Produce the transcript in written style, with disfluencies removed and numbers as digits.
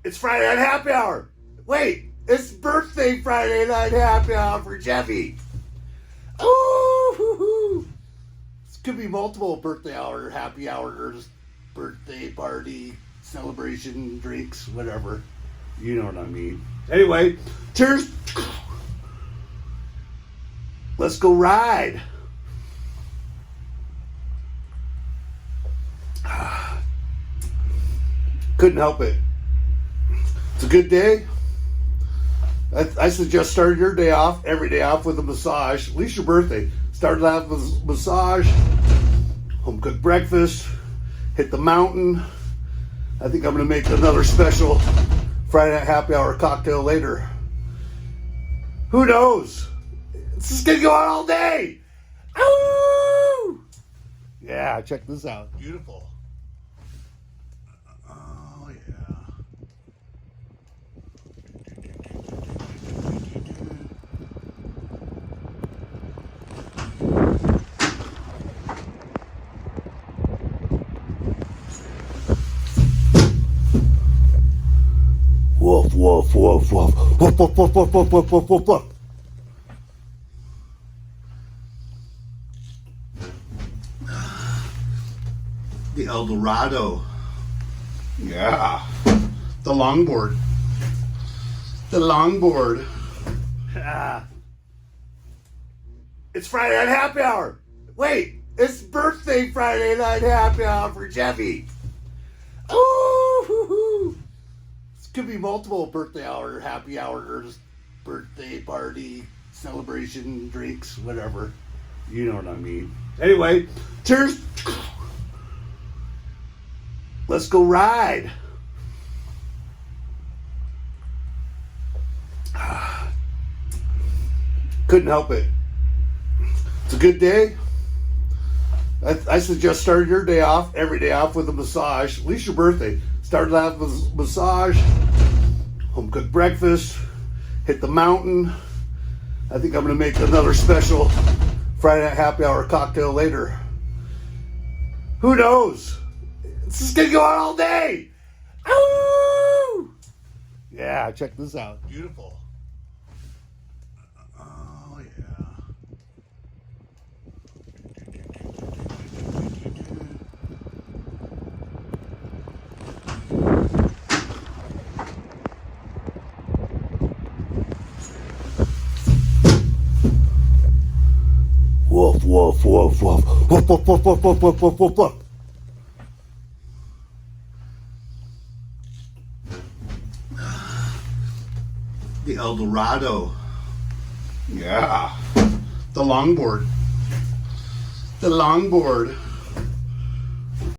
It's Friday night happy hour. Wait, it's birthday Friday night happy hour for Jeffy. Ooh, this could be multiple birthday hour, happy hours, birthday party, celebration, drinks, whatever. You know what I mean. Anyway, cheers. Let's go ride. Couldn't help it. It's a good day. I suggest starting your day off, every day off, with a massage. At least your birthday. Start off with a massage, home cooked breakfast, hit the mountain. I think I'm going to make another special Friday night happy hour cocktail later. Who knows? This is going to go on all day. Ooh! Yeah, check this out. Beautiful. Oh, yeah. Woof, woof, woof, woof. Woof, woof, woof, woof, woof, woof, woof, woof, woof. The El Dorado. Yeah. The longboard. The longboard. It's Friday night happy hour. Wait, it's birthday Friday night happy hour for Jeffy. Ooh, this could be multiple birthday hour, happy hours, birthday party, celebration, drinks, whatever. You know what I mean. Anyway, cheers. Let's go ride. Couldn't help it. It's a good day. I suggest starting your day off, every day off, with a massage. At least your birthday. Start off with a massage, home cooked breakfast, hit the mountain. I think I'm going to make another special Friday night happy hour cocktail later. Who knows? This is going to go on all day. Ooh! Yeah, check this out. Beautiful. Oh, yeah. Woof, woof, woof, woof. Woof, woof, woof, woof, woof, woof, woof, woof, woof. The El Dorado. Yeah. The longboard. The longboard.